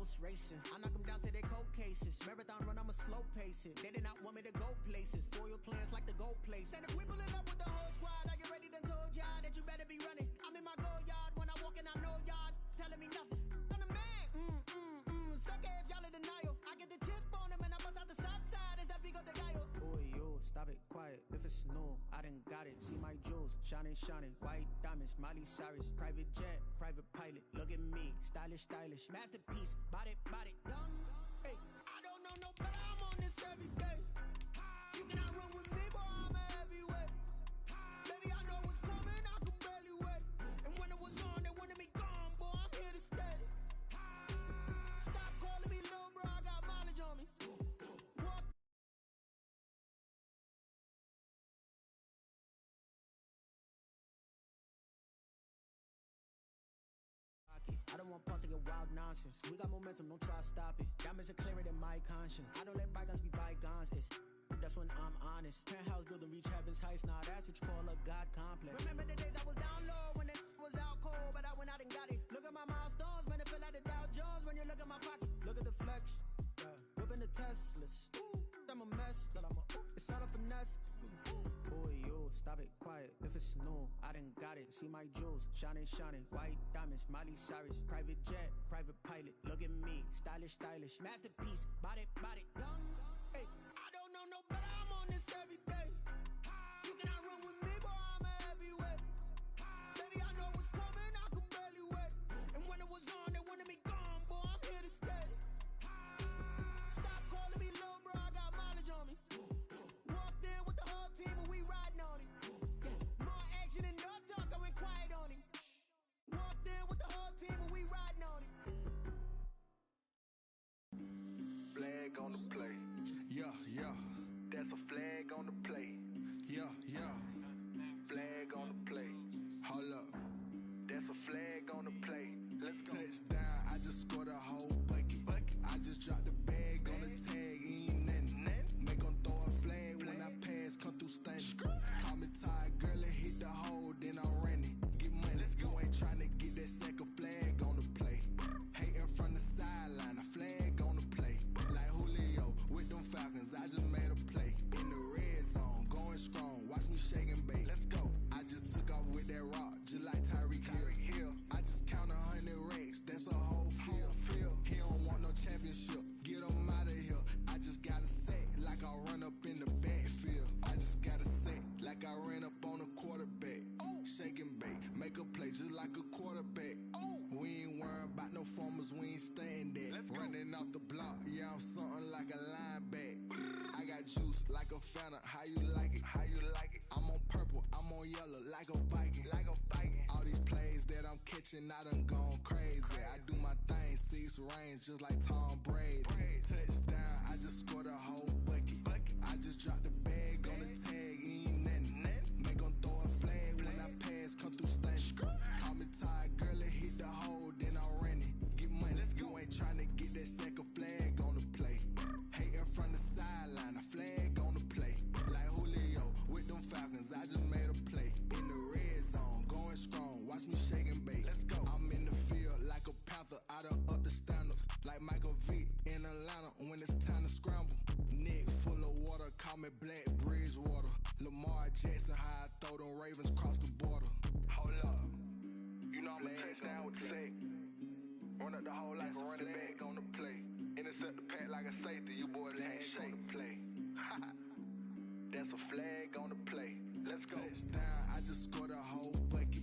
ghost racing. I knock them down to their cold cases. Marathon run, I'ma slow pace it. They did not want me to go places. Foil plans like the gold place. And if we pulling up with the whole squad, are you ready? Done told y'all that you better be running. I'm in my go yard when I walk in, I know y'all telling me nothing. I'm the man. Suck it if y'all in denial. I get the chip on them and I bust out the south side. Is that big of the guy? Boy, yo, stop it, quiet. If it's snow, I done got it. See my jewels, shining, shining. White diamonds, Miley Cyrus. Private jet, private pilot. Look at me, stylish, stylish. Masterpiece, body, body. Young, hey, I don't know no better. I'm on this every day. You cannot run with me, boy, I'm a heavyweight. Baby, I know what's coming, I could barely wait. And when it was on, they wanted me gone, boy, I'm here to stay. Stop calling me little bro, I got mileage on me. Walk. I don't want pause to get wild nonsense. We got momentum, don't try to stop it. Diamonds are clearer than my conscience. I don't let bygones be bygones. That's when I'm honest. Penthouse building, reach heaven's heights. Nah, that's what you call a God complex. Remember the days I was down low when it was out cold, but I went out and got it. Look at my milestones, man, it feel like the Dow Jones when you look at my pocket. Look at the flex, whipping the Teslas. I'm a mess, but it's all a finesse. Boy, yo, stop it, quiet. If it's snow, I done got it. See my jewels, shining, shining. White diamonds, Miley Cyrus. Private jet, private pilot. Look at me, stylish, stylish. Masterpiece, body, body. Young, hey, I don't know no better. I'm on this every day. You cannot run with me, boy, I'm a heavyweight. Baby, I know what's coming, I could barely wait. And when it was on, they wanted me gone, boy, I'm here to stay. Stop calling me little bro, I got mileage on me. Walked in with the whole team and we riding on it. More action and no talk, I went quiet on it. Walked in with the whole team and we riding on it. Flag on the play. Yeah, yeah. That's a flag on the play. Yeah, yeah. Flag on the play. Hold up. That's a flag on the play. Let's go. Touchdown, I just scored a whole bucket. I just dropped the bag on the tag, ain't nothing. Make them throw a flag when I pass, come through stunning. Call me tired, girl, and hit the hole, then I'm running. Get money, you ain't trying to get that second flag on the play. Hating from the sideline, a flag on the play. Like Julio with them Falcons, I just made a play. In the red zone, going strong, watch me shake and bake. Let's go. I just took off with that rock, just like Tyreek Hill. I just count 100 racks, that's a whole field. He don't want no championship, get him out of here. I just got a set, like I run up in the backfield. I just got a set, like I ran up on a quarterback. Shake and bake, make a play just like a quarterback. We ain't worrying about no formers, we ain't staying there. Running off the block, yeah, I'm something like a linebacker. I got juice like a Fanta, how you like it? How you like it? I'm on purple, I'm on yellow, like a Viking. Like a Viking. All these plays that I'm catching, I done gone crazy. I do my thing, 6 range, just like Tom Brady. Touchdown, I just scored a whole bucket. I just dropped the bag on the tag, ain't nothing. Make them throw a flag when I pass, come through stunning. Call me tired, girl, and hit the hole, then I'm running. Get money, you ain't trying to get that second flag on the play. Hating from the sideline, a flag on the play. Like Julio with them Falcons, I just made a play. In the red zone, going strong, watch me shake and bake. Let's go. I'm in the field like a Panther, I done up the standards. Like Michael Vick in Atlanta when it's time to scramble. Neck full of water, call me Black Bridgewater. Lamar Jackson, how I throw them Ravens cross the border. Hold up. You know I'm a touchdown with the sack. Run up the whole like a running back on the play. Intercept the pack like a safety. You boys ain't shake the play. That's a flag on the play. Let's go. Touchdown, I just scored a whole bucket.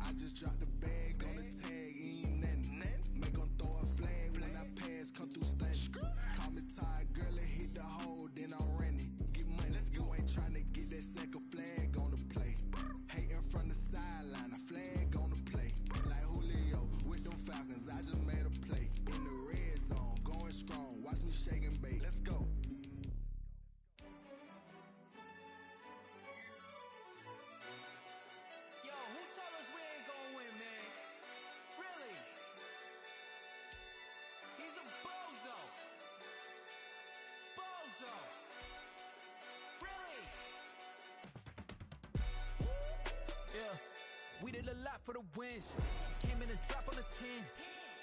I just dropped the bag on the tag, ain't nothing. Make them throw a flag when I pass, come through stunning. Call me tired, girl, and hit the hole, then I'm running. Get money, you ain't trying to get that second flag on the play. Hating from the sideline, a flag on the play. Like Julio with them Falcons, I just made a play. In the red zone, going strong, watch me shake and bake. Let's go. Yo, who told us we ain't gonna win, man? Really? He's a bozo. Bozo. Really? Yeah. We did a lot for the wins. Came in and dropped on the 10.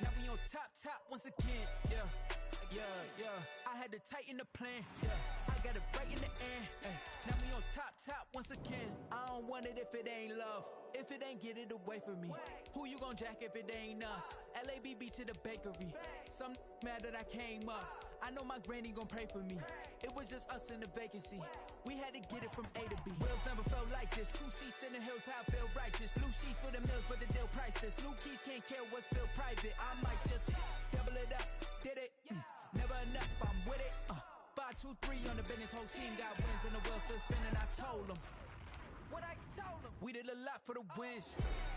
Now we on top once again, yeah. I had to tighten the plan, yeah. I got it right in the end, now we on top once again. I don't want it if it ain't love. If it ain't, get it away from me. Who you gon' jack if it ain't us? LABB to the bakery. Some mad that I came up. I know my granny gon' pray for me. It was just us in the vacancy. We had to get it from A to B. Wheels never felt like this. 2 seats in the hills, how I feel righteous. Blue sheets for the mills, but the deal priceless. New keys can't care what's still private. I might just double it up. Did it? Never enough, I'm with it. 5, 2, 3 on the business. Whole team got wins and the wheels still spinning. I told them what I told them. We did a lot for the wins.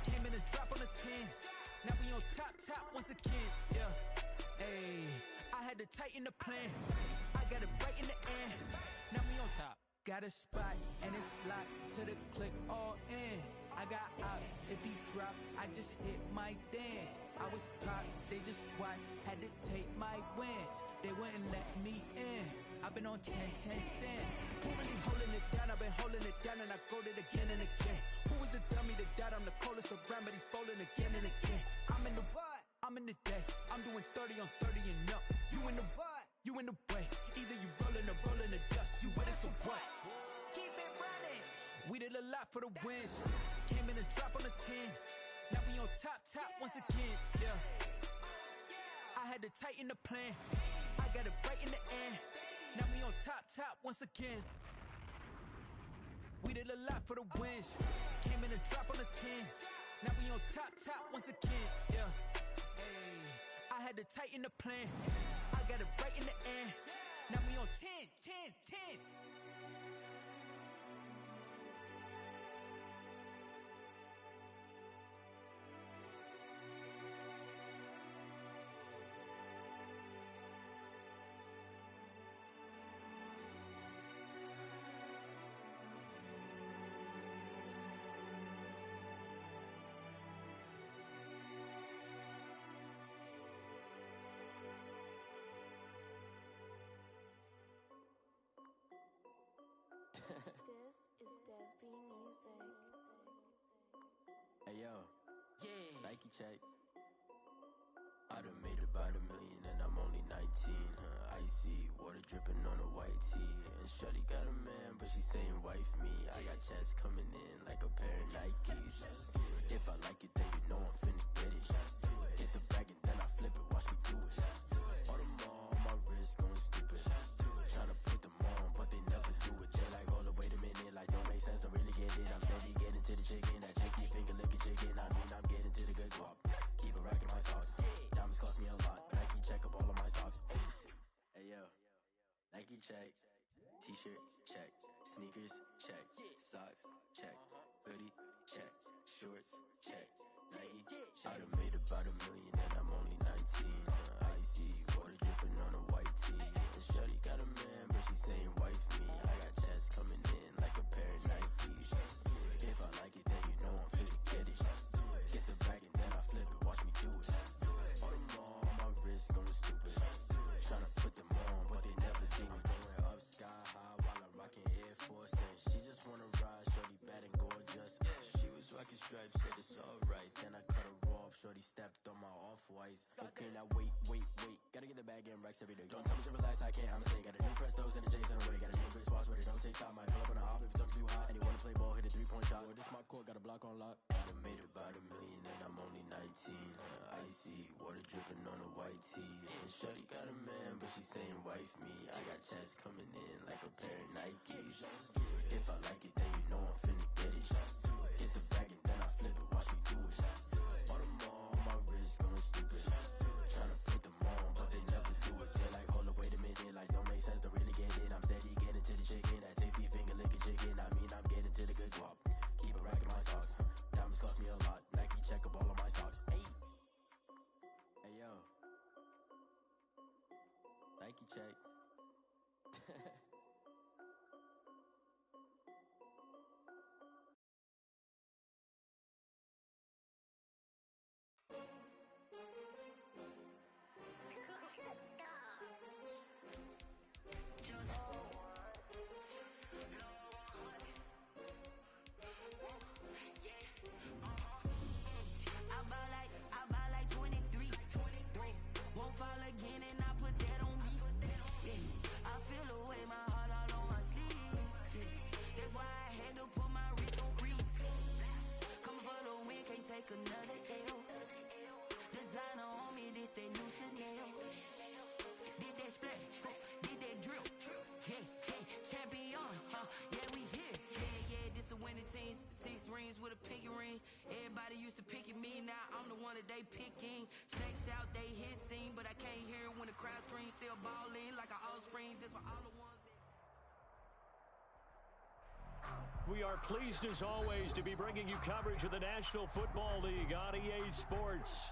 Came in and drop on the 10. Now we on top once again. Yeah. Hey, I had to tighten the plan. I got it right in the end. Now we on top. Got a spot and it's locked to the click all in. I got ops, if he drop, I just hit my dance. I was pop, they just watched, had to take my wins. They wouldn't let me in. I've been on 10 cents. Who really holding it down? I've been holding it down and I go it again and again. Who is the dummy that died? I'm the coldest around, but he folding again and again. I'm in the what? I'm in the day. I'm doing 30 on 30 and up. You in the what? You in the way. Either you rolling or rolling the dust. You with us or what? Keep it running. We did a lot for the wins. Came in and drop on the 10. Now we on top once again. Yeah. I had to tighten the plan. I got it right in the end. Now we on top once again. We did a lot for the wins. Came in and drop on the 10. Now we on top once again. Yeah. Hey, I had to tighten the plan. I got it right in the end. Now we on 10. This is DFL music. Hey yo, Yeah. Nike check. I done made about $1 million and I'm only 19. Icy water dripping on a white tee. And shorty got a man, but she saying wife me. I got checks coming in like a pair of Nikes. If I like it, then you know I'm finna get it. Hit the bag and then I flip it, watch me do it. All them all on my wrist going stupid. Tryna put them on, but they never do it. They like, hold up, wait a minute, like don't make sense, don't really get it. I'm steady getting to the chicken, that tasty finger licking chicken. I mean, I'm getting to the good guap. Keep it racking my sauce. Diamonds cost me a lot. Nike check up all of my stocks. Hey yo, Nike check. T-shirt check. Sneakers check. Socks check. Hoodie check. Shorts check. Nike. I done made about $1 million and I'm only 19. Icy water dripping on a white tee. And shorty got a man, but she saying wife me. I got checks coming in like a pair of Nikes. If I like it, then you know I'm finna get it. Get the bag and then I flip it, watch me do it. All them all on my wrist going stupid. Tryna put them on, but they never do it. Going up sky high while I'm rocking Air Force. And she just wanna ride, shorty bad and gorgeous. She was rocking stripes, said it's alright. Then I cut her off, shorty stepped on my off-whites. Okay, now wait. Gotta get the bag and racks every day. Don't tell me to relax, I can't, I'ma say. Got a new Prestos and a J's in the way. Got a new Chris Foss, but it don't take time. Might pull up on a hop if it's too hot. And he wanna play ball, hit a 3-point shot. Or this my court, got a block on lock. I done made about $1 million and I'm only 19. Icy water dripping on a white tee. And shorty got a man, but she saying wife me. I got checks coming in like a pair of Nikes. If I like it, then you know I'm finna get it. Hit the bag and then I flip it, watch me do it. All them all on my wrist going stupid. Tryna put them on, but they never do it. They like, hold up, wait a minute, like don't make sense, don't really get it. I'm steady getting to the chicken, that tasty finger licking chicken. I mean, I'm getting to the good guap. Keep it racking my socks. Diamonds cost me a lot. Nike check up all of my stocks. Hey yo, Nike check. I buy like 23. crowd scream, still balling like an offspring. This for all the ones that... We are pleased as always to be bringing you coverage of the National Football League on EA Sports.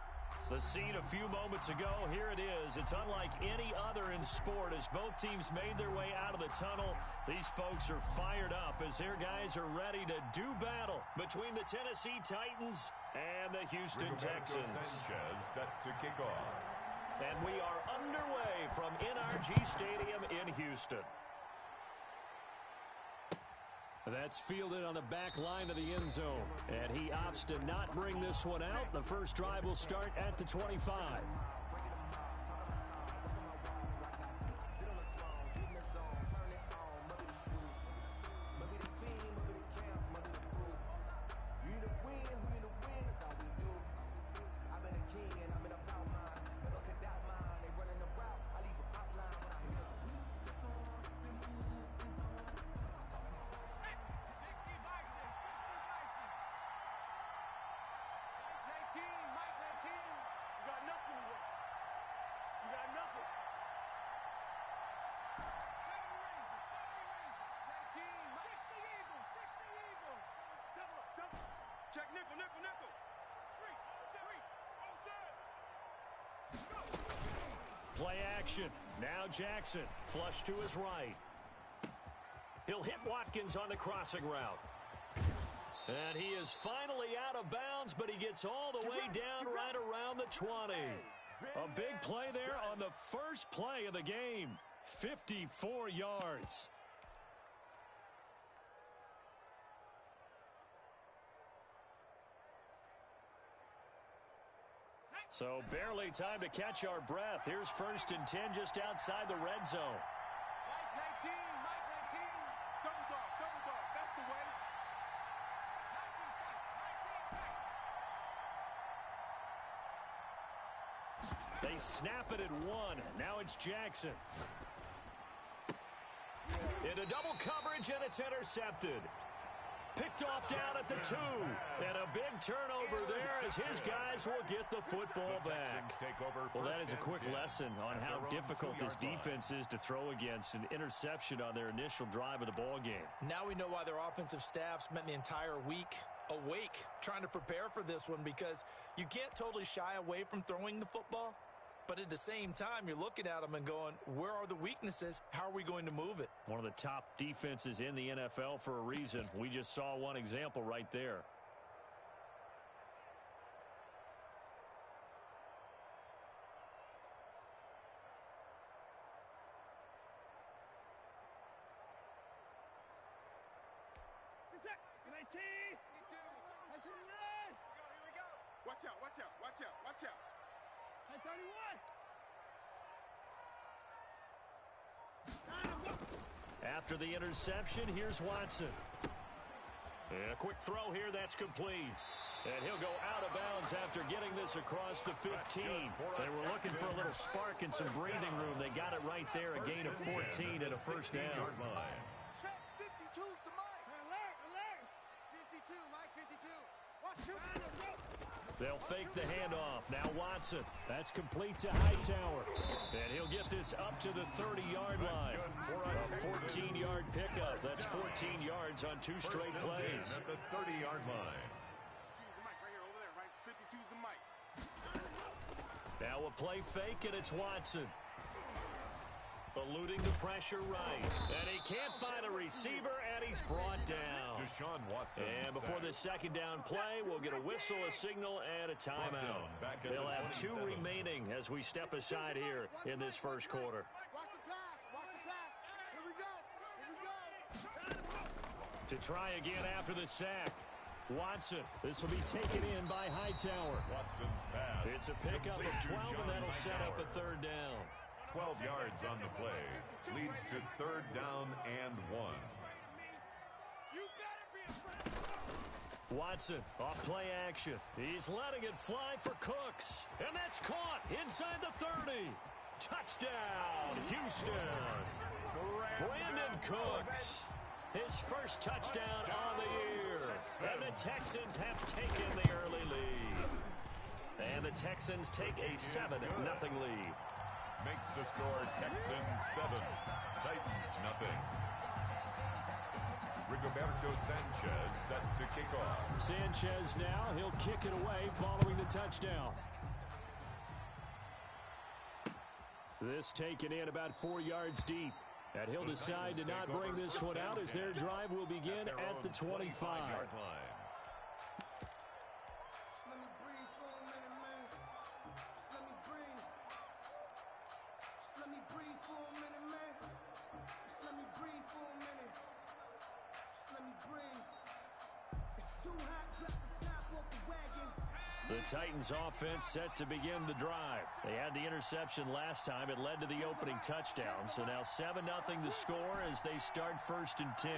The scene a few moments ago, here it is. It's unlike any other in sport as both teams made their way out of the tunnel. These folks are fired up as their guys are ready to do battle between the Tennessee Titans and the Houston Texans. Sanchez set to kick off. And we are underway from NRG Stadium in Houston. That's fielded on the back line of the end zone. And he opts to not bring this one out. The first drive will start at the 25. Play action. Now Jackson. Flush to his right. He'll hit Watkins on the crossing route. And he is finally out of bounds, but he gets all the way down right around the 20. A big play there on the first play of the game. 54 yards. So barely time to catch our breath. Here's 1st and 10 just outside the red zone. Mike 19, Mike 19. Double dog, that's the way. 19 They snap it at 1. Now it's Jackson. Into double coverage, and it's intercepted. Picked off down at the 2. And a big turnover there as his guys will get the football back. Well, that is a quick lesson on how difficult this defense is to throw against. An interception on their initial drive of the ball game. Now we know why their offensive staff spent the entire week awake trying to prepare for this one, because you can't totally shy away from throwing the football. But at the same time, you're looking at them and going, where are the weaknesses? How are we going to move it? One of the top defenses in the NFL for a reason. We just saw one example right there. Watch out, watch out, watch out, watch out. 31. After the interception, here's Watson. And a quick throw here, that's complete. And he'll go out of bounds after getting this across the 15. They were looking for a little spark and some breathing room. They got it right there, a gain of 14 and a first down. Check 52's the Mike. Alert. 52, Mike 52. Watch out. They'll fake the handoff. Now Watson. That's complete to Hightower. And he'll get this up to the 30-yard line. A 14-yard pickup. That's 14 yards on 2 straight plays. At the 30-yard line. 52's the Mike right here, over there, right? 52's the Mike. Now a play fake, and it's Watson. Eluding the pressure right. And he can't find a receiver, and he's brought down. Deshaun Watson. And before this second down play, we'll get a whistle, a signal, and a timeout. They'll have 2 remaining as we step aside here in this first quarter. Watch the pass. Here we go. To try again after the sack. Watson. This will be taken in by Hightower. Watson's pass. It's a pickup of 12, and that'll set up a 3rd down. 12 yards on the play. Leads to 3rd down and 1. Watson off play action. He's letting it fly for Cooks. And that's caught inside the 30. Touchdown, Houston. Brandon Cooks. His first touchdown on the year. And the Texans have taken the early lead. And the Texans take a 7-0 lead. makes the score Texans 7, Titans nothing. Rigoberto Sanchez set to kick off. Sanchez now, he'll kick it away following the touchdown. This taken in about 4 yards deep. And he'll decide to not bring this one out as their drive will begin at the 25-yard line. The Titans offense set to begin the drive. They had the interception last time. It led to the opening touchdown. So now 7-0 the score as they start 1st and 10.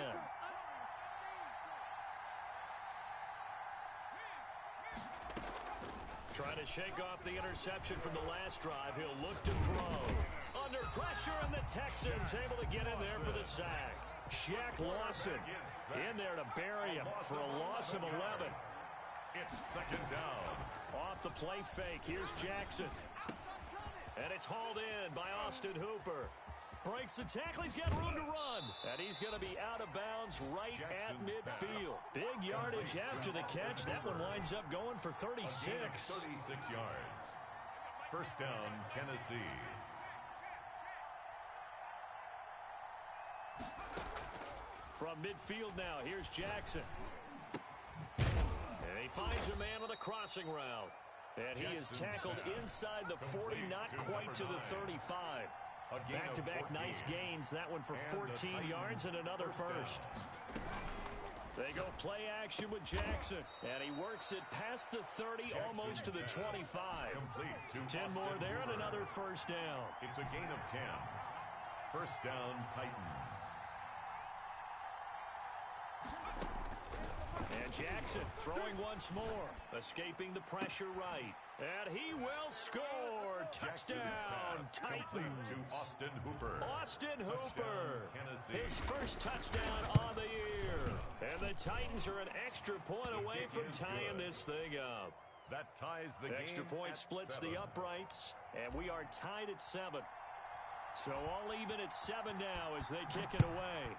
Trying to shake off the interception from the last drive. He'll look to throw. Under pressure, and the Texans able to get in there for the sack. Shaq Lawson in there to bury him for a loss of 11. It's 2nd down. Off the play fake, here's Jackson. And it's hauled in by Austin Hooper. Breaks the tackle, he's got room to run. And he's going to be out of bounds right at midfield. Big yardage after the catch. That one winds up going for 36. 36 yards. 1st down, Tennessee. From midfield now, here's Jackson. And he finds a man on the crossing route. And he is tackled inside the 40, not quite to the 35. Back-to-back nice gains. That one for 14 yards and another first. They go play action with Jackson. And he works it past the 30, almost to the 25. 10 more there and another first down. It's a gain of 10. 1st down, Titans. And Jackson throwing once more, escaping the pressure right. And he will score. Touchdown, Titans. To Austin Hooper. Austin Hooper. Tennessee. His first touchdown on the year. And the Titans are an extra point away from tying this thing up. That ties the game. Extra point splits 7. the uprights, and we are tied at 7. So all even at 7 now as they kick it away.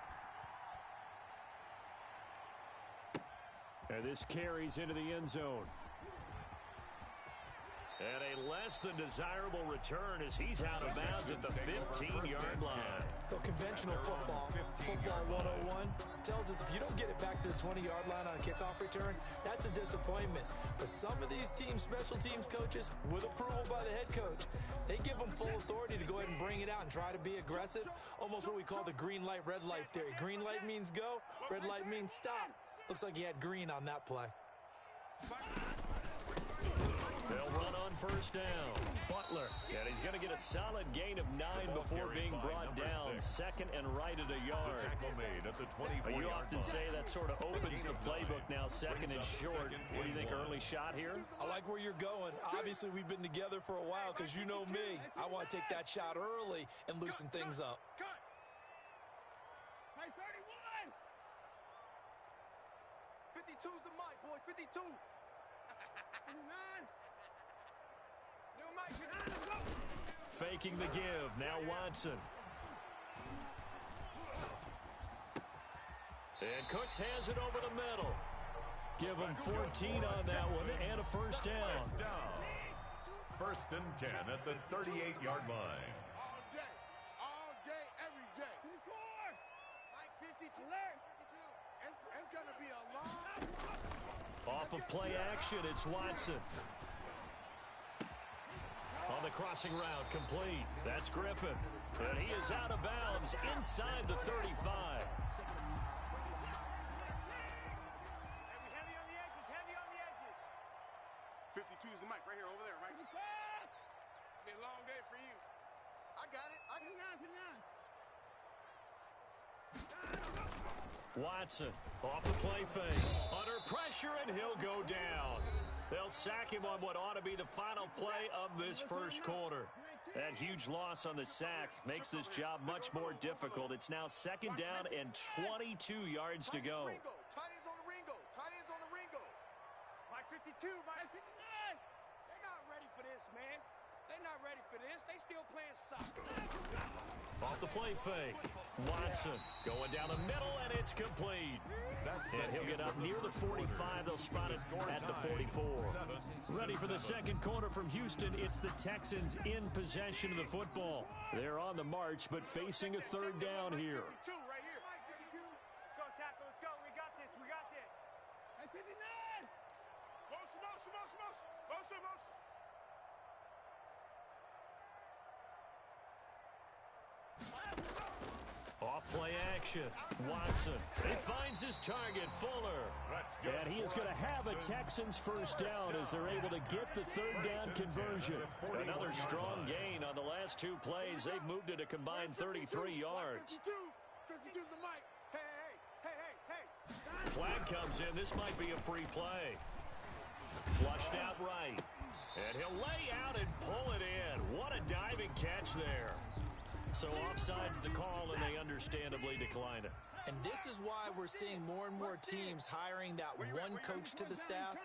And this carries into the end zone. And a less than desirable return as he's out of bounds at the 15-yard line. So conventional football 101, tells us if you don't get it back to the 20-yard line on a kickoff return, that's a disappointment. But some of these special teams coaches, with approval by the head coach, they give them full authority to go ahead and bring it out and try to be aggressive. Almost what we call the green light, red light theory. Green light means go, red light means stop. Looks like he had green on that play. They'll run on first down. Butler. And he's going to get a solid gain of 9 before being brought down. 2nd and right at a yard. Tackle made at the 24-yard You often say that sort of opens the playbook now. 2nd and short. What do you think, early shot here? I like where you're going. Obviously, we've been together for a while because you know me. I want to take that shot early and loosen things up. Cut. Hey, 31. 52's the mic, boys. 52. 59. Faking the give. Now Watson. And Cooks has it over the middle. Give him 14 on that one and a first down. 1st and 10 at the 38-yard line. All day, every day. 54. Mike 52. It's going to be a long. Off of play action, it's Watson. On the crossing route, complete. That's Griffin. And he is out of bounds inside the 35. Heavy on the edges, heavy on the edges. 52 is the mic right here, over there, right? It's been a long day for you. I got it. I got it. Watson off the play fake. Under pressure, and he'll go down. They'll sack him on what ought to be the final play of this first quarter. That huge loss on the sack makes this job much more difficult. It's now 2nd down and 22 yards to go. Tight ends on the Ringo. Tight ends on the Ringo. Mike 52, Mike 59. They're not ready for this, man. They're not not ready for this. They still playing soccer. Off the play fake. Watson going down the middle, and it's complete. And he'll get up near the 45. They'll spot it at the 44. Ready for the second quarter from Houston. It's the Texans in possession of the football. They're on the march, but facing a third down here. Right here. Let's go, tackle. Let's go. We got this. We got this. Hey, 59. Motion. Off play action. Watson. He finds his target, Fuller. And he is going to have a Texans first down as they're able to get the third down conversion. Another strong gain on the last two plays. They've moved it a combined 33 yards. 52's the mic. Hey. Flag comes in. This might be a free play. Flushed out right. And he'll lay out and pull it in. What a diving catch there. So offside's the call, and they understandably declined it. And this is why we're seeing more and more teams hiring that one coach to the staff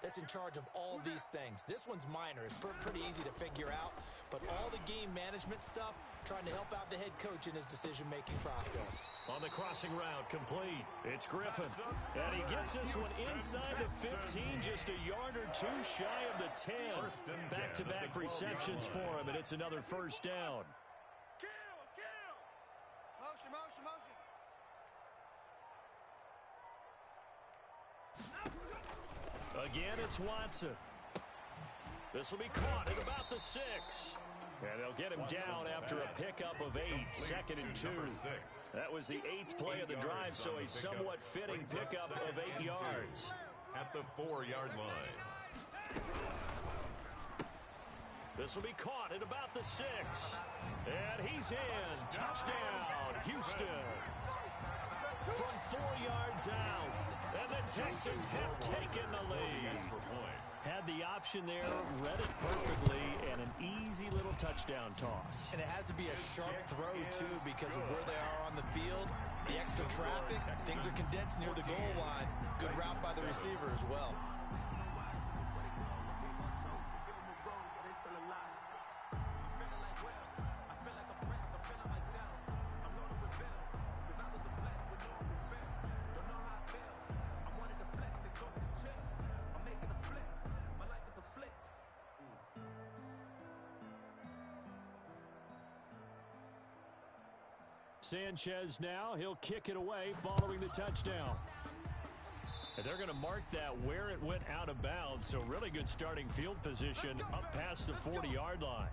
that's in charge of all these things. This one's minor. It's pretty easy to figure out. But all the game management stuff, trying to help out the head coach in his decision-making process. On the crossing route, complete. It's Griffin. And he gets this one inside the 15, just a yard or two shy of the 10. Back-to-back receptions for him, and it's another first down. Again, it's Watson. This will be caught at about the 6. And they'll get him down after a pickup of 8, 2nd and 2. That was the 8th play of the drive, so a somewhat fitting pickup of 8 yards. At the 4-yard line. This will be caught at about the 6. And he's in. Touchdown, Houston. From 4 yards out. And the Texans have taken the lead. Had the option there, read it perfectly, and an easy little touchdown toss. And it has to be a sharp throw, too, because of where they are on the field, the extra traffic, things are condensed near the goal line. Good route by the receiver as well. Sanchez now, he'll kick it away following the touchdown. And they're going to mark that where it went out of bounds, so really good starting field position up past the 40-yard line.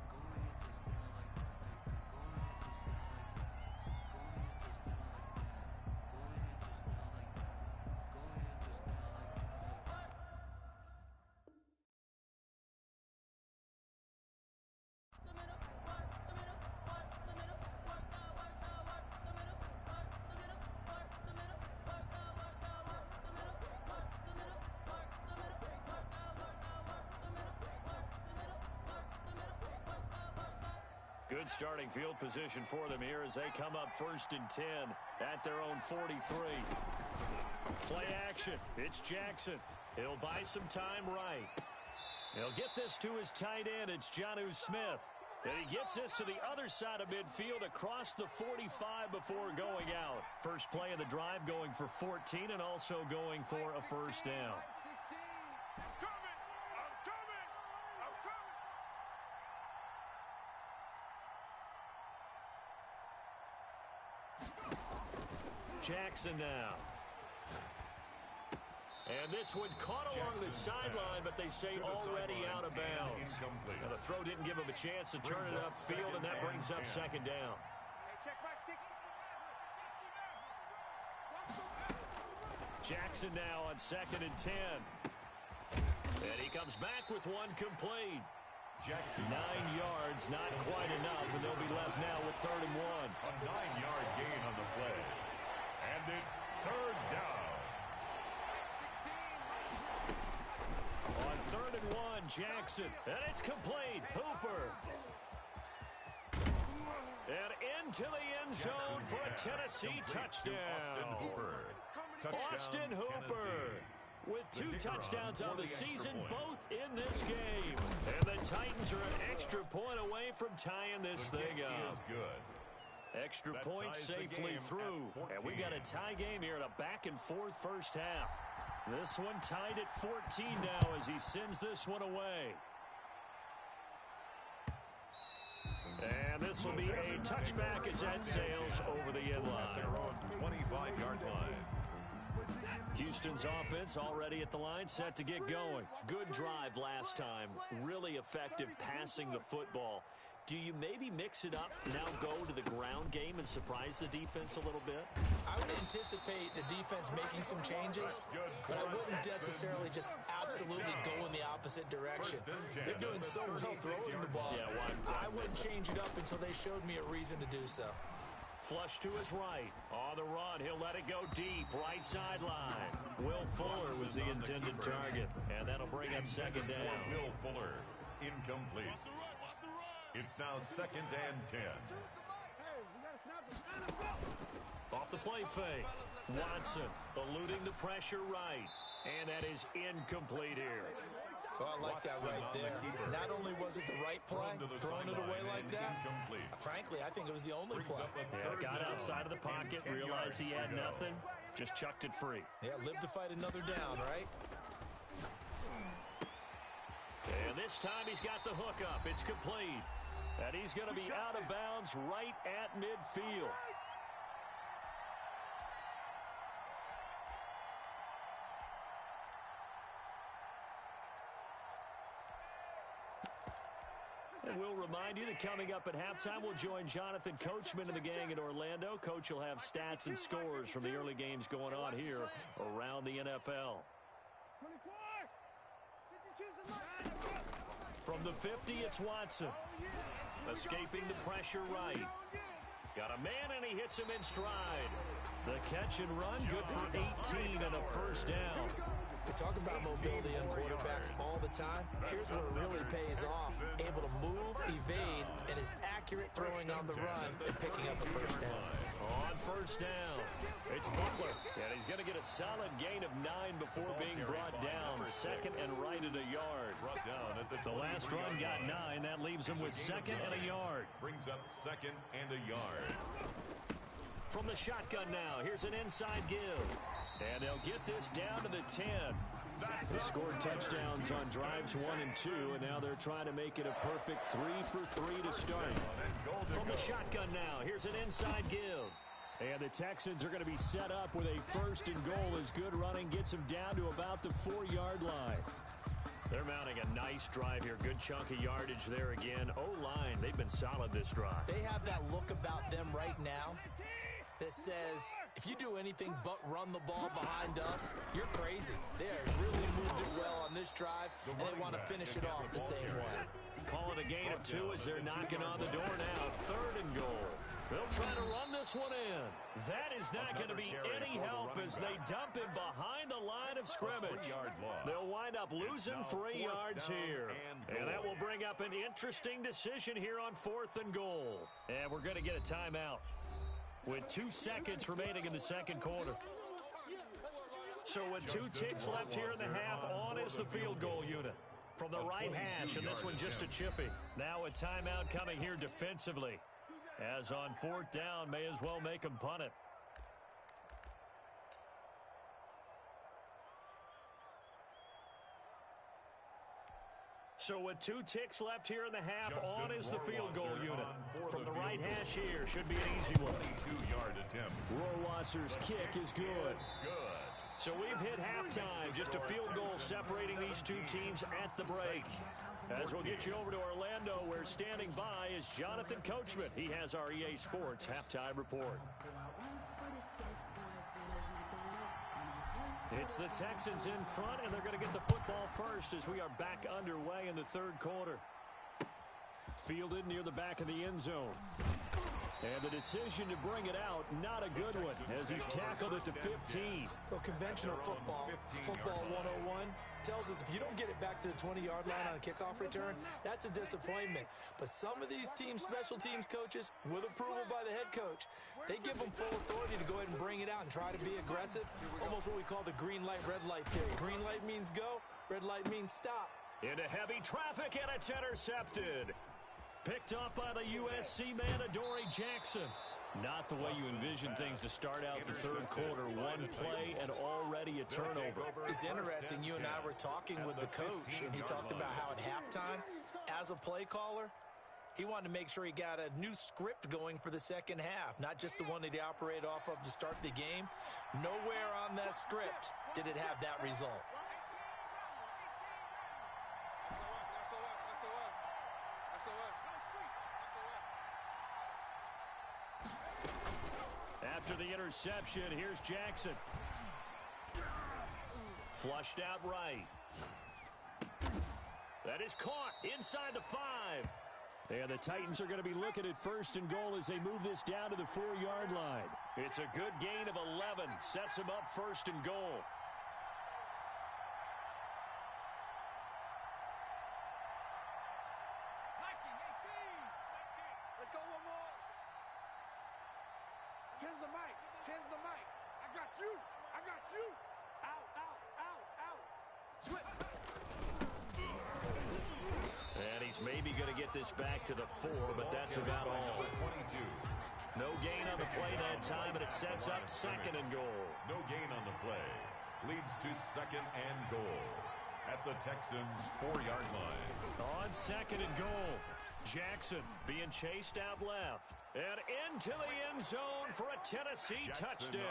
Good starting field position for them here as they come up 1st and 10 at their own 43. Play action. It's Jackson. He'll buy some time right. He'll get this to his tight end. It's Jonnu Smith. And he gets this to the other side of midfield across the 45 before going out. First play of the drive going for 14 and also going for a first down. Jackson now. And this one caught along the sideline, but they say already out of bounds. Now the throw didn't give him a chance to turn it upfield, and that brings up 2nd down. Jackson now on 2nd and 10. And he comes back with one complete. Jackson. 9 yards, not quite enough, and they'll be left now with 3rd and 1. A 9-yard gain on the play. And it's 3rd down. On 3rd and 1, Jackson. And it's complete. Hooper. And into the end zone for a Tennessee touchdown. Austin Hooper. Austin Hooper with 2 touchdowns on the season, both in this game. And the Titans are an extra point away from tying this thing up. Extra point safely through. And we got a tie game here in a back-and-forth first half. This one tied at 14 now as he sends this one away. And this will be a touchback as that sails over the end line. 25-yard line. Houston's offense already at the line, set to get going. Good drive last time. Really effective passing the football. Do you maybe mix it up, now go to the ground game and surprise the defense a little bit? I would anticipate the defense making some changes, but I wouldn't necessarily just absolutely go in the opposite direction. They're doing so well throwing the ball. Yeah, I wouldn't change it up until they showed me a reason to do so. Flush to his right. On the run, he'll let it go deep. Right sideline. Will Fuller was the intended target, and that'll bring up second down. Will Fuller, incomplete. It's now 2nd and 10. Off the play fake. Watson eluding the pressure right. And that is incomplete here. Oh, I like that right there. Not only was it the right play, throwing it away like that, frankly, I think it was the only play. Yeah, got outside of the pocket, realized he had nothing, just chucked it free. Yeah, live to fight another down, right? And this time he's got the hook up. It's complete. And he's going to be out of bounds right at midfield. And we'll remind you that coming up at halftime, we'll join Jonathan Coachman and the gang in Orlando. Coach will have stats and scores from the early games going on here around the NFL. From the 50, it's Watson. Escaping the pressure right. Got a man, and he hits him in stride. The catch and run, good for 18 and a first down. We talk about mobility on quarterbacks all the time. Here's where it really pays off. Able to move, evade, and is accurate throwing on the run and picking up the first down. On first down, it's Butler. And he's going to get a solid gain of 9 before being brought down. Second and right at a yard. The last run got 9. That leaves him with second and a yard. Brings up 2nd and a yard. From the shotgun now, here's an inside give. And they'll get this down to the 10. They scored touchdowns on drives 1 and 2, and now they're trying to make it a perfect 3 for 3 to start. From the shotgun now, here's an inside give. And the Texans are going to be set up with a first and goal as good running gets them down to about the 4-yard line. They're mounting a nice drive here. Good chunk of yardage there again. O-line, they've been solid this drive. They have that look about them right now that says, if you do anything but run the ball behind us, you're crazy. They have really moved it well on this drive, and they want to finish it off the same way. Calling a gain of 2 as they're knocking on the door now. 3rd and goal. They'll try to run this one in. That is not going to be any help as they dump him behind the line of scrimmage. They'll wind up losing 3 yards here. And that will bring up an interesting decision here on 4th and goal. And we're going to get a timeout with 2 seconds remaining in the second quarter. So with 2 ticks left here in the half, on is the field goal unit. From the right hash, and this one just a chippy. Now a timeout coming here defensively. As on 4th down, may as well make them punt it. So with 2 ticks left here in the half, on is the field goal unit. From the right hash here, should be an easy one. 2-yard attempt. Rohrwasser's kick is good. So we've hit halftime, just a field goal separating these 2 teams at the break. As we'll get you over to Orlando, where standing by is Jonathan Coachman. He has our EA Sports halftime report. It's the Texans in front, and they're going to get the football first as we are back underway in the 3rd quarter. Fielded near the back of the end zone. And the decision to bring it out, not a good one, as he's tackled it to 15. Well, conventional football 101, tells us if you don't get it back to the 20-yard line on a kickoff return, that's a disappointment. But some of these special teams coaches, with approval by the head coach, they give them full authority to go ahead and bring it out and try to be aggressive, almost what we call the green light, red light theory. Green light means go, red light means stop. Into heavy traffic, and it's intercepted. Picked off by the USC man, Adoree Jackson. Not the way you envision things to start out the third quarter. One play and already a turnover. It's interesting. You and I were talking with the coach, and he talked about how at halftime, as a play caller, he wanted to make sure he got a new script going for the second half, not just the one that he operated off of to start the game. Nowhere on that script did it have that result. After the interception, here's Jackson. Flushed out right. That is caught inside the 5. And the Titans are going to be looking at first and goal as they move this down to the 4-yard line. It's a good gain of 11. Sets them up first and goal. Tens the mic. I got you. I got you. Out, out, out, out. Switch. And he's maybe going to get this back to the 4, but that's about all. 22. No gain on the play that time, and it sets up second and goal. No gain on the play. Leads to second and goal at the Texans' 4-yard line. On second and goal, Jackson being chased out left. And into the end zone for a Tennessee touchdown.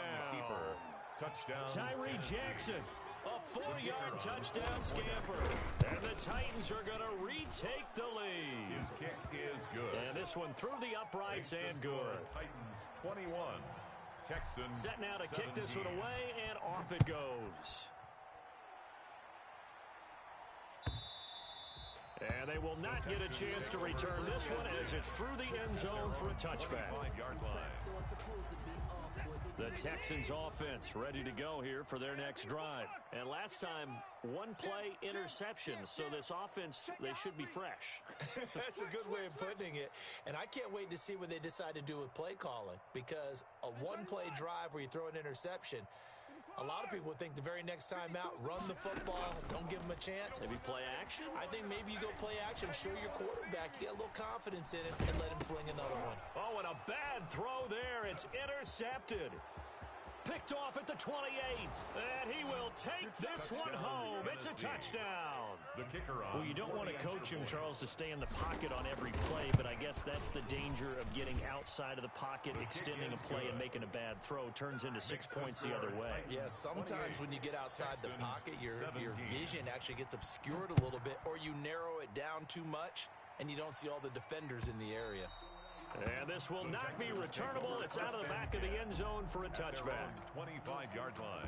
Touchdown. Tyree Jackson, a 4-yard touchdown scamper. And the Titans are going to retake the lead. His kick is good. And this one through the uprights and good. Titans 21. Texans set now to 17. kick this one away, and off it goes. And they will not get a chance to return this one as it's through the end zone for a touchback. The Texans offense ready to go here for their next drive. And last time, one play interception. So this offense, they should be fresh. That's a good way of putting it. And I can't wait to see what they decide to do with play calling, because a one-play drive where you throw an interception, a lot of people would think the very next time out, run the football, don't give them a chance. Maybe play action? I think maybe you go play action, show your quarterback, you get a little confidence in it, and let him fling another one. Oh, and a bad throw there. It's intercepted. Picked off at the 28, and he will take this one home. It's a touchdown. The kicker on. Well, you don't want to coach him, Charles, to stay in the pocket on every play, but I guess that's the danger of getting outside of the pocket, extending a play, and making a bad throw. Turns into 6 points the other way. Yeah, sometimes when you get outside the pocket, your vision actually gets obscured a little bit, or you narrow it down too much, and you don't see all the defenders in the area. And this will not be returnable. It's out of the back of the end zone for a touchback. 25-yard line.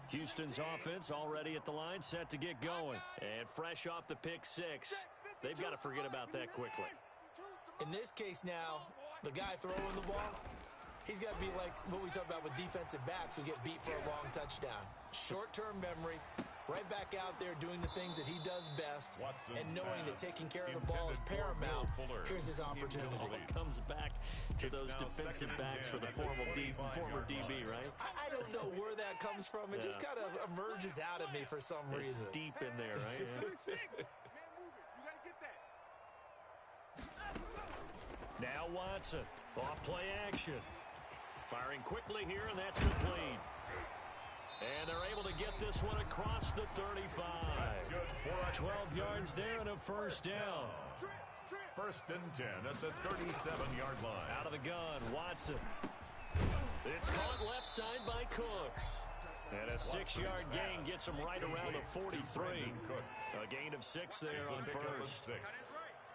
Houston's offense already at the line, set to get going. And fresh off the pick 6, they've got to forget about that quickly. In this case now, the guy throwing the ball, he's got to be like what we talk about with defensive backs who get beat for a long touchdown. Short-term memory, right back out there doing the things that he does best, and knowing that taking care of the ball is paramount. Here's his opportunity. It comes back to those defensive backs for the former DB, right? I don't know where that comes from. It just kind of emerges out of me for some reason. It's deep in there, right? Yeah. Now Watson, off play action. Firing quickly here, and that's complete. And they're able to get this one across the 35. 12 yards there and a first down. First and 10 at the 37-yard line. Out of the gun, Watson. It's caught left side by Cooks. And a 6-yard gain gets him right around the 43. A gain of 6 there on first.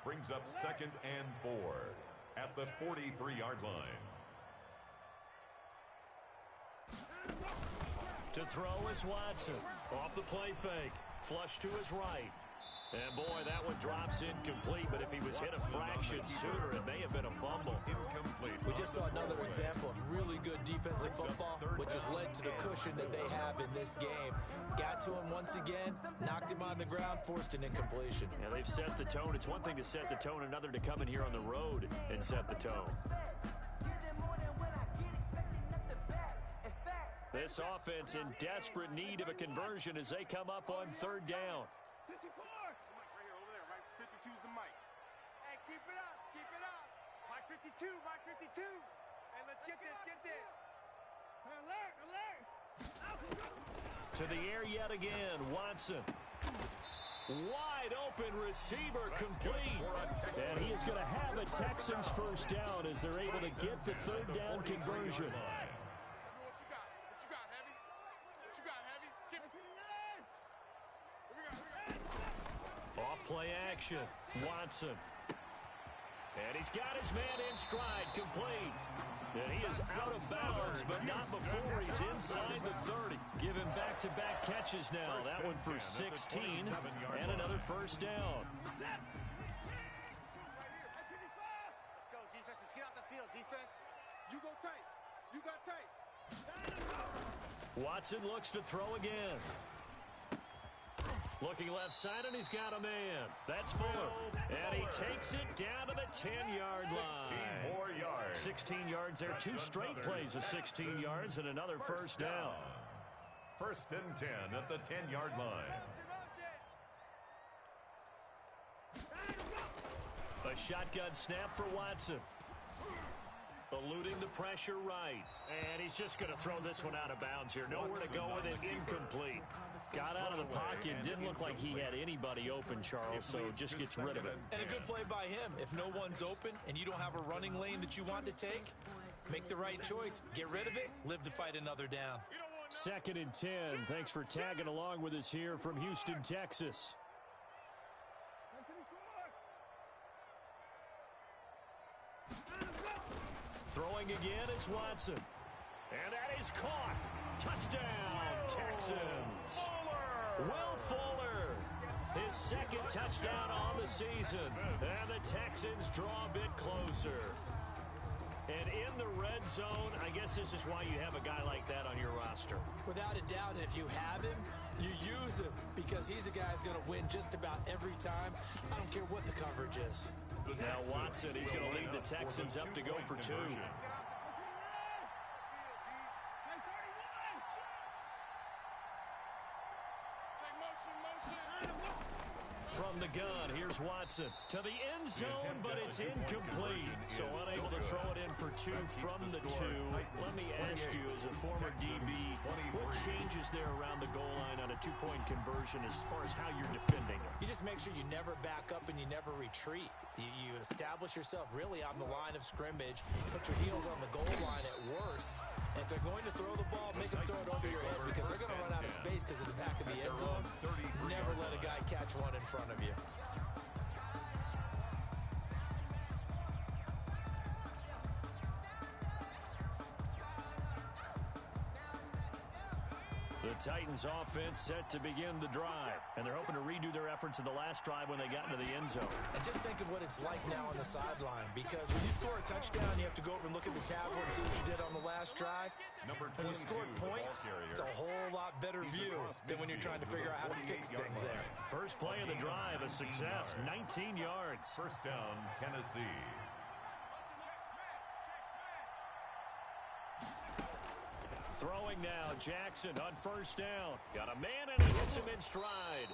Brings up second and 4 at the 43-yard line. To throw is Watson. Off the play fake. Flush to his right. And boy, that one drops incomplete, but if he was hit a fraction sooner, it may have been a fumble. We just saw another example of really good defensive football, which has led to the cushion that they have in this game. Got to him once again, knocked him on the ground, forced an incompletion. Yeah, they've set the tone. It's one thing to set the tone, another to come in here on the road and set the tone. This offense in desperate need of a conversion as they come up on third down. 54! Right here, over there, right? 52's the mic. Hey, keep it up, keep it up. Mike 52, Mike 52. Hey, let's get this, get this. Alert, alert. To the air yet again, Watson. Wide open receiver complete. And he is going to have a Texans first down as they're able to get the third down conversion. Off-play action, Watson. And he's got his man in stride, complete. And he is out of bounds, but not before he's inside the 30. Give him back-to-back catches now. That one for 16, and another first down. Let's go, defense. Let's get out the field, defense. You go tight. You got tight. Watson looks to throw again. Looking left side, and he's got a man. That's Fuller. And he takes it down to the 10-yard line. 16 more yards. 16 yards there. Two straight plays of 16 yards and another first down. First and 10 at the 10-yard line. A shotgun snap for Watson. Eluding the pressure right. And he's just going to throw this one out of bounds here. Nowhere to go with it. Incomplete. Got out of the pocket. Didn't look like he had anybody open, Charles, so just gets rid of it. And a good play by him. If no one's open and you don't have a running lane that you want to take, make the right choice. Get rid of it. Live to fight another down. Second and 10. Thanks for tagging along with us here from Houston, Texas. Throwing again is Watson. And that is caught. Touchdown, Texans. Will Fuller. His second touchdown on the season. And the Texans draw a bit closer. And in the red zone, I guess this is why you have a guy like that on your roster. Without a doubt, and if you have him, you use him because he's a guy who's going to win just about every time. I don't care what the coverage is. Now Watson, he's going to lead the Texans up to go for two. From the gun, here's Watson to the end zone, but it's incomplete. So unable to throw it in for two from the two. Let me ask you, as a former DB, what changes there around the goal line on a two-point conversion as far as how you're defending it? You just make sure you never back up and you never retreat. You establish yourself really on the line of scrimmage, put your heels on the goal line at worst. And if they're going to throw the ball, make them throw it over your head because they're going to run out of space because of the back of the end zone. Never let a guy catch one in front of you. The Titans offense set to begin the drive, and they're hoping to redo their efforts in the last drive when they got into the end zone. And just think of what it's like now on the sideline, because when you score a touchdown, you have to go over and look at the tablet and see what you did on the last drive. When you scored points, it's a whole lot better view than when you're trying to figure out how to fix things there. First play of the drive, a success, 19 yards. First down, Tennessee. Throwing now, Jackson on first down. Got a man and he hits him in stride.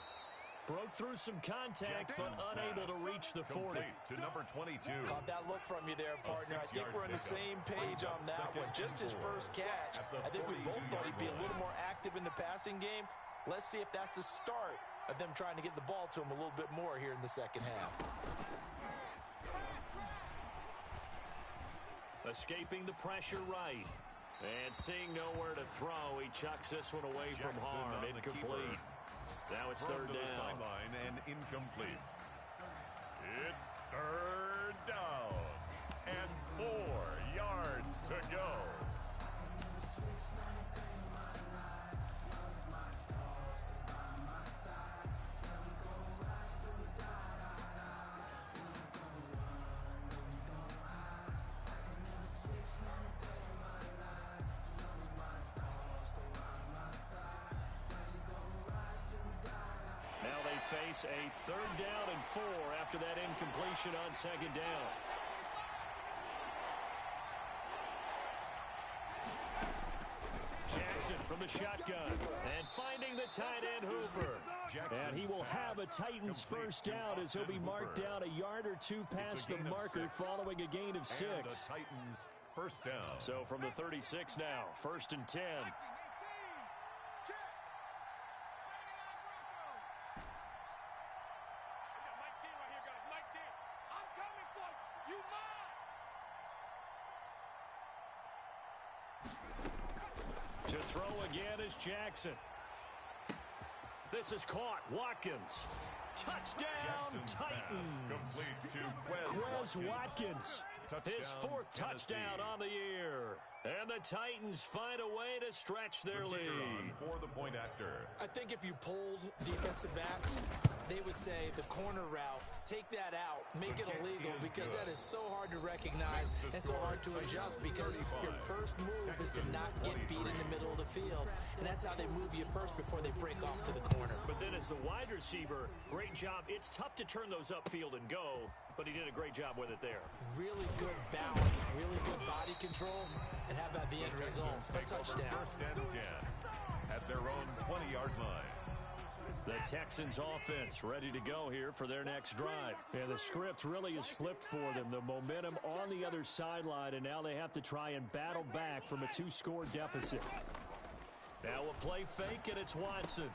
Broke through some contact, but unable to reach the 40. To number 22. Caught that look from you there, partner. I think we're on the same page on that one. Just his first catch. I think we both thought he'd be a little more active in the passing game. Let's see if that's the start of them trying to get the ball to him a little bit more here in the second half. Escaping the pressure right. And seeing nowhere to throw, he chucks this one away from harm. Incomplete. Now it's third down. Sideline and incomplete. It's third down. And 4 yards to go. face a 3rd down and 4 after that incompletion on 2nd down. Jackson from the shotgun and finding the tight end Hooper. And he will have a Titans first down as he'll be marked down a yard or 2 past the marker following a gain of 6. And the Titans first down. So from the 36 now, 1st and 10. To throw again is Jackson. This is caught. Watkins. Touchdown, Titans. Complete to Quez Watkins. His 4th Tennessee. touchdown on the year. And the Titans find a way to stretch their lead. For the point after. I think if you polled defensive backs, they would say the corner route, take that out, make it illegal, because that is so hard to recognize and so hard to adjust, because your first move is to not get beat in the middle of the field. And that's how they move you first before they break off to the corner. But then as the wide receiver, great job. It's tough to turn those upfield and go, but he did a great job with it there. Really good balance, really good body control, and how about the end result? A touchdown. 1st and 10 at their own 20-yard line. The Texans offense ready to go here for their next drive. And the script really is flipped for them. The momentum on the other sideline, and now they have to try and battle back from a 2-score deficit. Now a play fake, and it's Watson.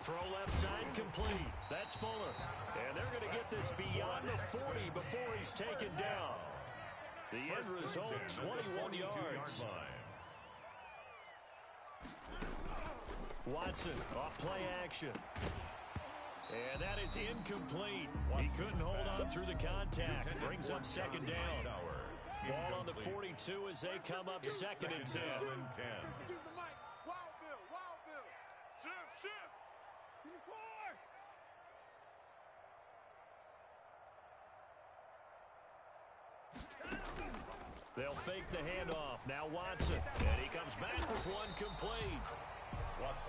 Throw left side complete. That's Fuller. And they're going to get this beyond the 40 before he's taken down. The end result, 21 yards. Watson off play action. And that is incomplete. He couldn't hold on through the contact. Brings up 2nd down. Ball on the 42 as they come up 2nd and 10. They'll fake the handoff. Now Watson. And he comes back with one complete.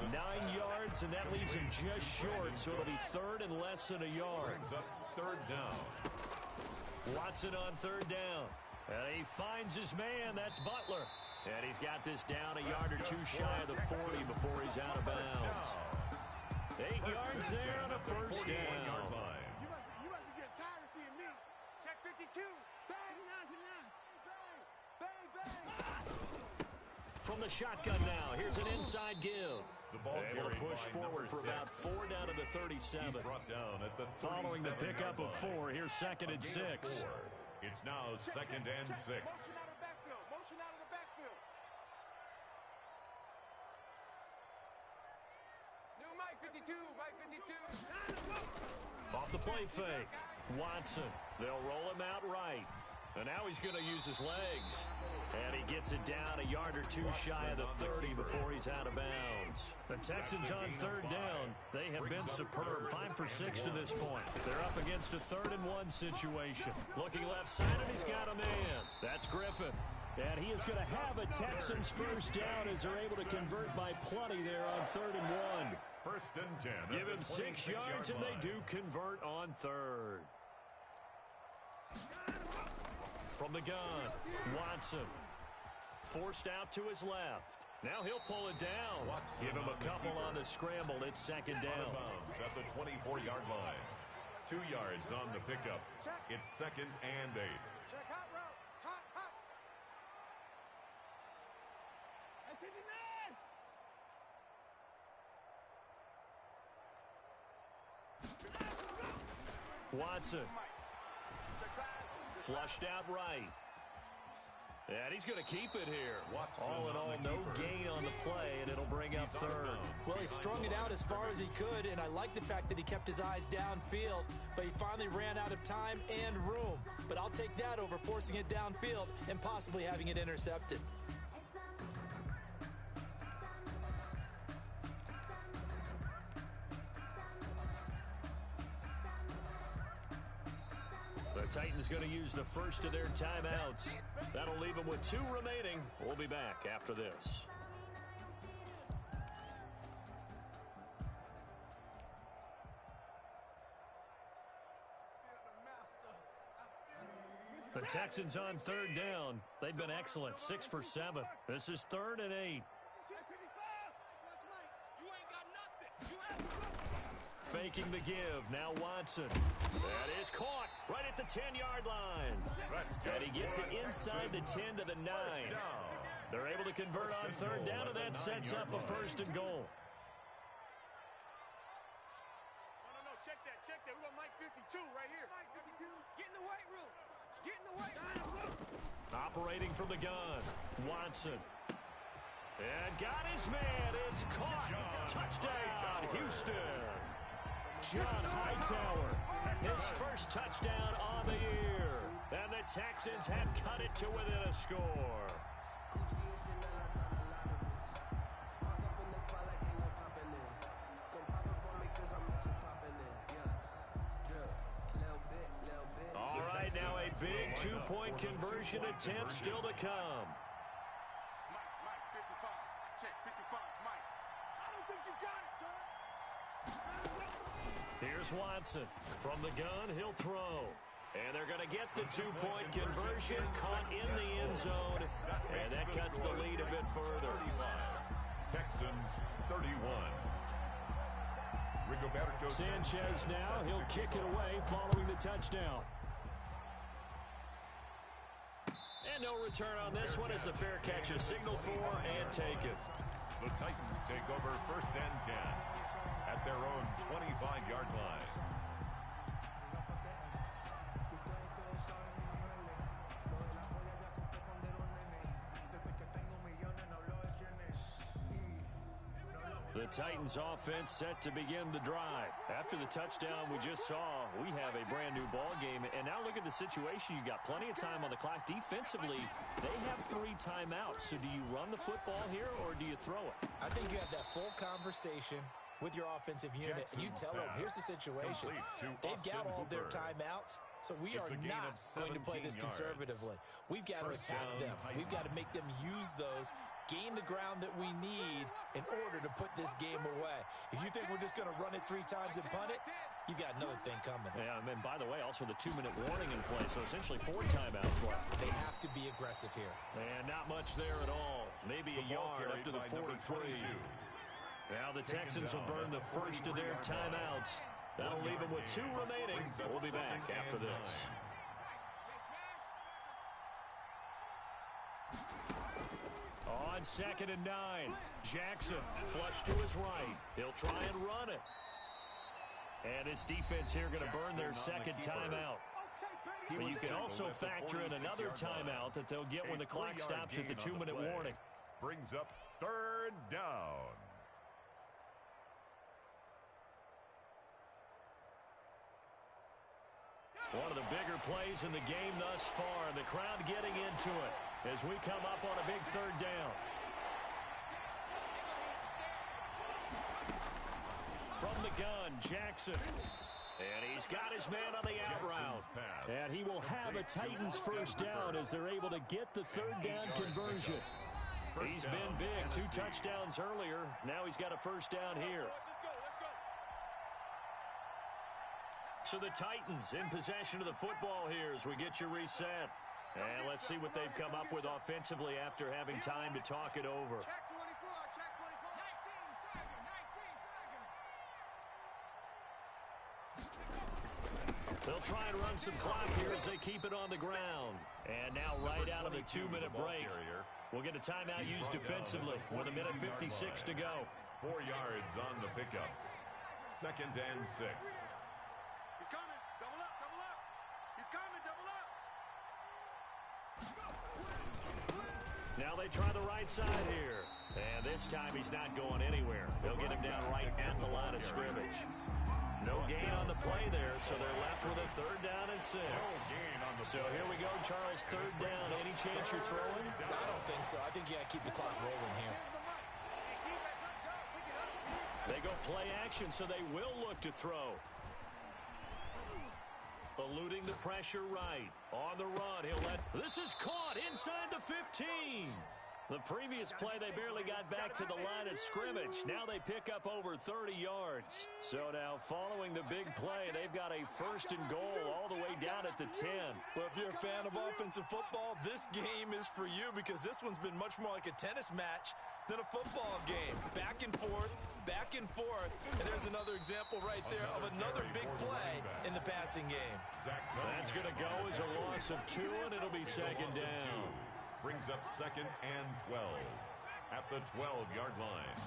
9 yards, and that leaves him just short, so it'll be 3rd and less than a yard. Up 3rd down. Watson on 3rd down. And he finds his man. That's Butler. And he's got this down a yard or 2 shy of the 40 before he's out of bounds. 8 yards there on a 1st down. You must be getting tired of seeing me. Check 52. Bang, From the shotgun now, here's an inside give. The ball able to push forward for about 4 down to the 37. He's brought down at the Following the pickup of 4, here's 2nd and 6. It's now 2nd and 6. Motion out of the backfield. New Mike 52, Mike 52. Off the play fake. Watson. They'll roll him out right. And now he's going to use his legs. And he gets it down a yard or 2 shy of the 30 before he's out of bounds. The Texans on 3rd down. They have been superb. 5 for 6 to this point. They're up against a 3rd and 1 situation. Looking left side, and he's got a man. That's Griffin. And he is going to have a Texans first down as they're able to convert by plenty there on 3rd and 1. 1st and 10. Give him 6 yards, and they do convert on 3rd. From the gun, Watson. Forced out to his left. Now he'll pull it down. Give him a couple on the scramble. It's 2nd down. At the 24-yard line. 2 yards on the pickup. It's 2nd and 8. Check hot route. Hot, hot. Hey, 59. Watson. Flushed out right. And he's going to keep it here. All in all, no gain on the play, and it'll bring up 3rd. Well, he strung it out as far as he could, and I like the fact that he kept his eyes downfield, but he finally ran out of time and room. But I'll take that over forcing it downfield and possibly having it intercepted. The Titans going to use the first of their timeouts. That'll leave them with 2 remaining. We'll be back after this. The Texans on third down. They've been excellent, 6 for 7. This is 3rd and 8. Faking the give. Now Watson. That is caught right at the 10-yard line. And he gets it inside the 10 to the 9. They're able to convert on third down, and that sets up a 1st and goal. No, check that. We got Mike 52 right here. Mike 52. Get in the weight room. Get in the weight room. Operating from the gun. Watson. And got his man. It's caught. Touchdown, Houston. John Hightower, his first touchdown on the year. And the Texans have cut it to within a score. All right, now a big 2-point conversion attempt still to come. Mike, 55. Check, 55, Mike. I don't think you got it, son. Here's Watson. From the gun, he'll throw. And they're going to get the 2-point conversion, caught in the end zone. And that cuts the lead a bit further. Texans 31. Sanchez now, he'll kick it away following the touchdown. And no return on this one as the fair catch is signaled for and taken. The Titans take over 1st and 10 at their own 25-yard line. The Titans offense set to begin the drive. After the touchdown we just saw, we have a brand new ball game. And now look at the situation. You got plenty of time on the clock. Defensively, they have 3 timeouts. So do you run the football here or do you throw it? I think you have that full conversation with your offensive unit, and you tell them, here's the situation. They've got all their timeouts, so we are not going to play this conservatively. We've got to attack them. We've got to make them use those, gain the ground that we need in order to put this game away. If you think we're just going to run it 3 times and punt it, you got another thing coming. Yeah, and by the way, also the 2-minute warning in play, so essentially 4 timeouts left. They have to be aggressive here. And not much there at all. Maybe a yard up to the 43. Now the Texans will burn the first of their timeouts. That'll leave them with 2 remaining. We'll be back after this. On 2nd and 9, Jackson flush to his right. He'll try and run it. And his defense here going to burn their 2nd timeout. But you can also factor in another timeout that they'll get when the clock stops at the 2-minute warning. Brings up 3rd down. One of the bigger plays in the game thus far. The crowd getting into it as we come up on a big 3rd down. From the gun, Jackson. And he's got his man on the out route. And he will have a Titans 1st down as they're able to get the 3rd down conversion. He's been big. 2 touchdowns earlier. Now he's got a 1st down here. So the Titans in possession of the football here as we get you reset. And let's see what they've come up with offensively after having time to talk it over. They'll try and run some clock here as they keep it on the ground. And now right out of the 2-minute break, we'll get a timeout used defensively with 1:56 to go. 4 yards on the pickup. 2nd and 6. Now they try the right side here. And this time he's not going anywhere. They'll get him down right at the line of scrimmage. No gain on the play there, so they're left with a 3rd down and 6. So here we go, Charles, 3rd down. Any chance you're throwing? I don't think so. I think you got to keep the clock rolling here. They go play action, so they will look to throw. Eluding the pressure right. On the run, he'll let... This is caught inside the 15. The previous play, they barely got back to the line of scrimmage. Now they pick up over 30 yards. So now, following the big play, they've got a 1st and goal all the way down at the 10. Well, if you're a fan of offensive football, this game is for you because this one's been much more like a tennis match than a football game. Back and forth, and there's another example right there of another big play in the passing game. That's going to go as a loss of 2, and it'll be 2nd down. Brings up 2nd and 12 at the 12-yard line.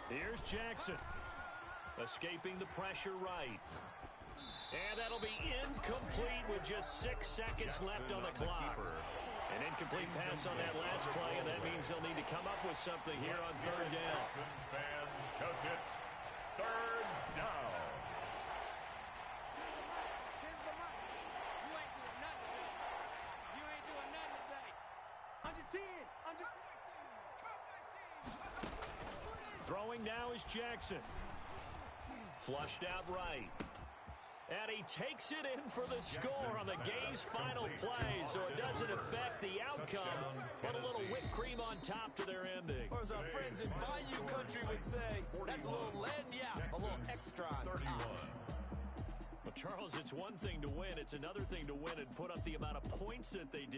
Here's Jackson, escaping the pressure right. And that'll be incomplete with just 6 seconds left on the clock. An incomplete pass on that last play, and that means they'll need to come up with something here on 3rd down. Fans, because it's 3rd down. Throwing now is Jackson. Flushed out right. And he takes it in for the score on the game's final play, so it doesn't affect the outcome, but a little whipped cream on top to their ending. Or as our friends in Bayou Country would say, that's a little a little extra on top. Well, Charles, it's one thing to win. It's another thing to win and put up the amount of points that they did.